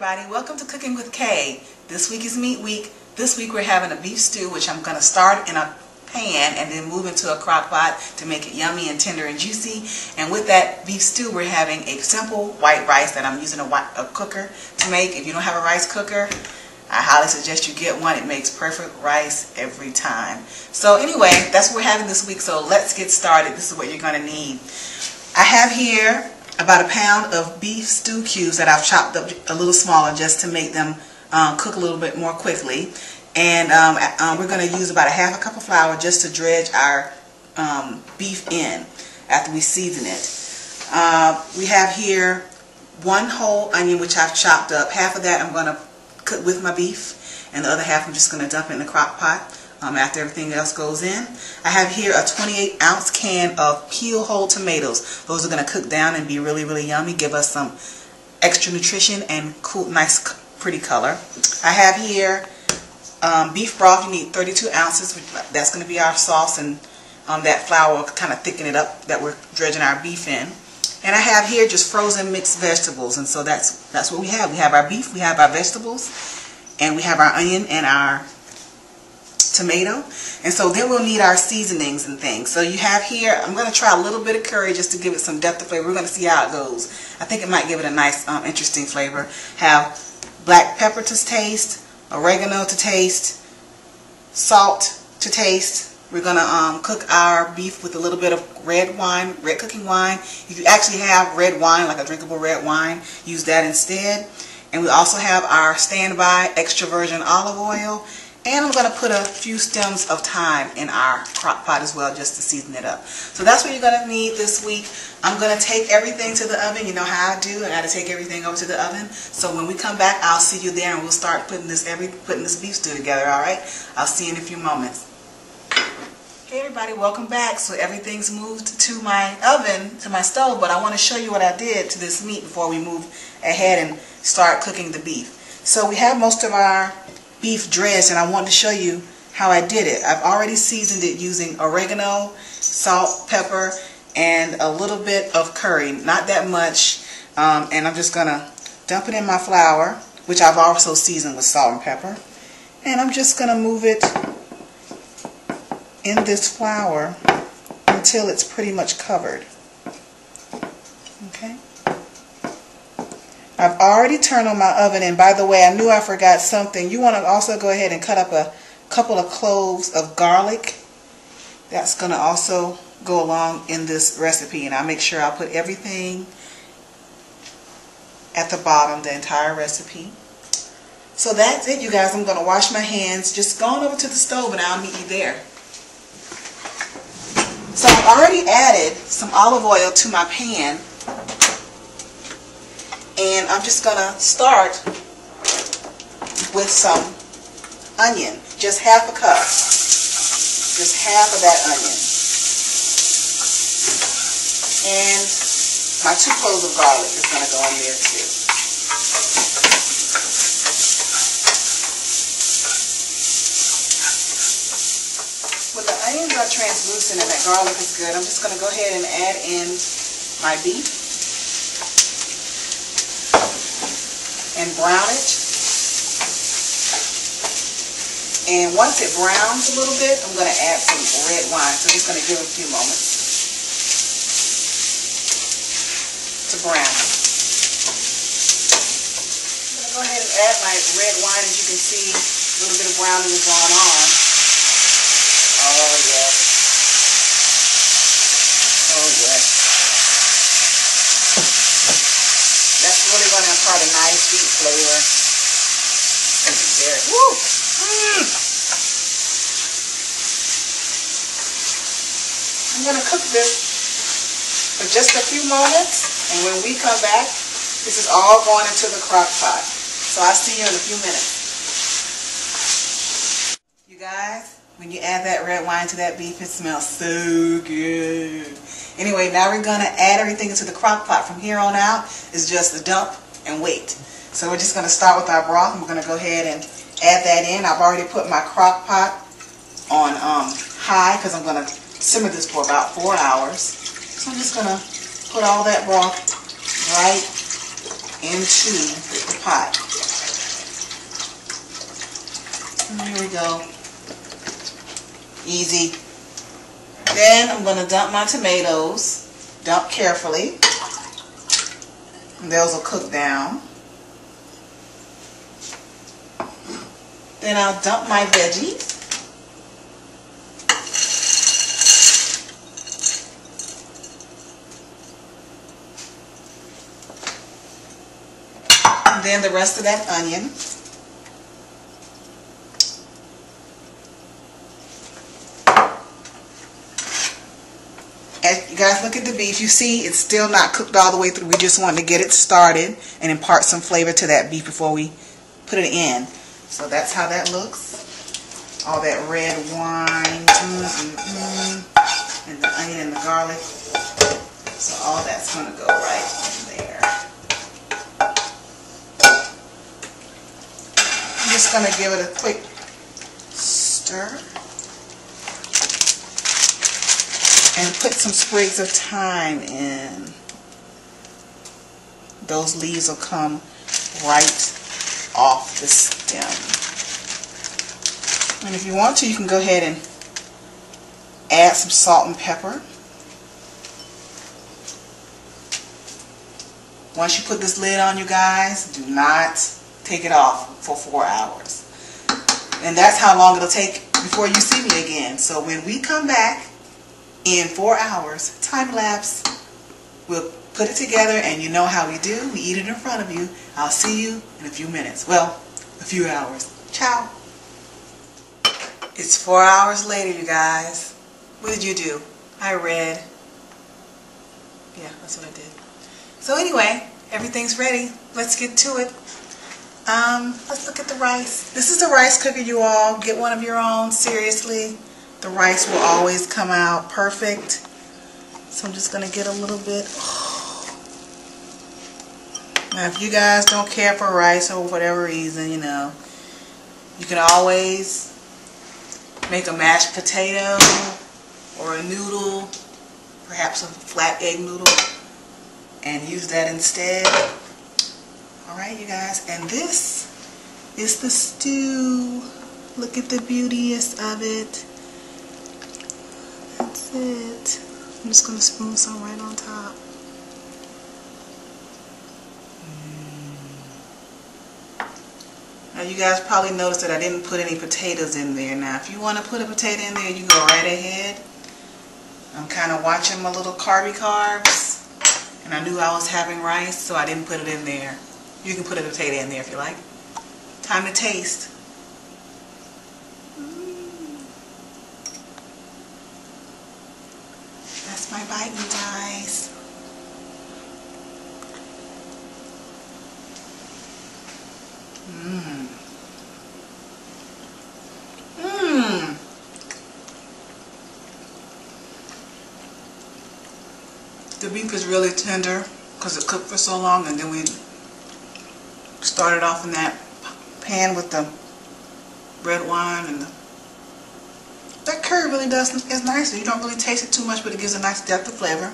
everybody, welcome to Cooking with Kay. This week is Meat Week. This week we're having a beef stew, which I'm going to start in a pan and then move into a crock pot to make it yummy and tender and juicy. And with that beef stew, we're having a simple white rice that I'm using a cooker to make. If you don't have a rice cooker, I highly suggest you get one. It makes perfect rice every time. So anyway, that's what we're having this week. So let's get started. This is what you're going to need. I have here about a pound of beef stew cubes that I've chopped up a little smaller just to make them cook a little bit more quickly. And we're going to use about a half a cup of flour just to dredge our beef in after we season it. We have here one whole onion which I've chopped up. Half of that I'm going to cook with my beef, and the other half I'm just going to dump it in the crock pot after everything else goes in. I have here a 28-ounce can of peel whole tomatoes. Those are going to cook down and be really, really yummy, give us some extra nutrition and cool, nice, pretty color. I have here beef broth. You need 32 ounces. That's going to be our sauce, and that flour will kind of thicken it up that we're dredging our beef in. And I have here just frozen mixed vegetables, and so that's what we have. We have our beef, we have our vegetables, and we have our onion and our tomato. And so then we'll need our seasonings and things. So you have here, I'm going to try a little bit of curry just to give it some depth of flavor. We're going to see how it goes. I think it might give it a nice, interesting flavor. Have black pepper to taste, oregano to taste, salt to taste. We're going to cook our beef with a little bit of red wine, red cooking wine. If you actually have red wine, like a drinkable red wine, use that instead. And we also have our standby extra virgin olive oil. And I'm going to put a few stems of thyme in our crock pot as well, just to season it up. So that's what you're going to need this week. I'm going to take everything to the oven. You know how I do. I got to take everything over to the oven. So when we come back, I'll see you there, and we'll start putting this beef stew together. All right? I'll see you in a few moments. Hey everybody, welcome back. So everything's moved to my oven, to my stove, but I want to show you what I did to this meat before we move ahead and start cooking the beef. So we have most of our beef dredged, and I want to show you how I did it. I've already seasoned it using oregano, salt, pepper, and a little bit of curry, not that much, and I'm just going to dump it in my flour, which I've also seasoned with salt and pepper, and I'm just going to move it in this flour until it's pretty much covered. Okay. I've already turned on my oven, and by the way, I knew I forgot something. You want to also go ahead and cut up a couple of cloves of garlic. That's going to also go along in this recipe, and I'll make sure I'll put everything at the bottom, the entire recipe. So that's it, you guys. I'm going to wash my hands. Just going over to the stove, and I'll meet you there. So I've already added some olive oil to my pan, and I'm just going to start with some onion, just half a cup, just half of that onion, and my 2 cloves of garlic is going to go in there too. When the onions are translucent and that garlic is good, I'm just going to go ahead and add in my beef and brown it. And once it browns a little bit, I'm going to add some red wine. So I'm just going to give it a few moments to brown. I'm going to go ahead and add my red wine. As you can see, a little bit of browning is going on. Oh yes. Oh yes. That's really going to impart a nice sweet flavor. There. Woo! I'm going to cook this for just a few moments, and when we come back, this is all going into the crock pot. So I'll see you in a few minutes. You guys, when you add that red wine to that beef, it smells so good. Anyway, now we're going to add everything into the crock pot. From here on out, it's just a dump and wait. So we're just going to start with our broth, and we're going to go ahead and add that in. I've already put my crock pot on high because I'm going to simmer this for about 4 hours. So I'm just going to put all that broth right into pot. And here we go. Easy. Then I'm going to dump my tomatoes. Dump carefully. And those will cook down. Then I'll dump my veggies. And then the rest of that onion. As you guys look at the beef, you see it's still not cooked all the way through. We just want to get it started and impart some flavor to that beef before we put it in. So that's how that looks. All that red wine, and the onion and the garlic. So all that's going to go right in there. I'm just going to give it a quick stir. And put some sprigs of thyme in. Those leaves will come right off the stem. And if you want to, you can go ahead and add some salt and pepper. Once you put this lid on, you guys, do not take it off for 4 hours. And that's how long it'll take before you see me again. So when we come back in 4 hours, time lapse, we'll put it together and you know how we do. We eat it in front of you. I'll see you in a few minutes. Well, a few hours. Ciao. It's 4 hours later, you guys. What did you do? I read. Yeah, that's what I did. So anyway, everything's ready. Let's get to it. Let's look at the rice. This is the rice cooker, you all. Get one of your own, seriously. The rice will always come out perfect. So I'm just going to get a little bit. Now if you guys don't care for rice or whatever reason, you know, you can always make a mashed potato or a noodle, perhaps a flat egg noodle, and use that instead. Alright, you guys, and this is the stew. Look at the beautiness of it. That's it. I'm just going to spoon some right on top. Now you guys probably noticed that I didn't put any potatoes in there. Now if you want to put a potato in there, you go right ahead. I'm kind of watching my little carby carbs, and I knew I was having rice, so I didn't put it in there. You can put a potato in there if you like. Time to taste. That's my bite, you guys. The beef is really tender because it cooked for so long, and then we started off in that pan with the red wine, and that curry really is nice. You don't really taste it too much, but it gives a nice depth of flavor.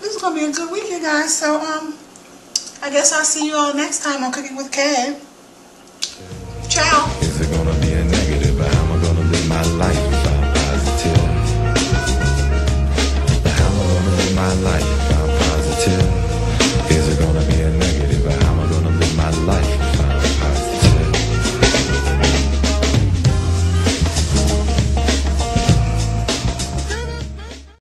This is gonna be a good week, you guys. So I guess I'll see you all next time on Cooking with Kay. Ciao. Is it gonna be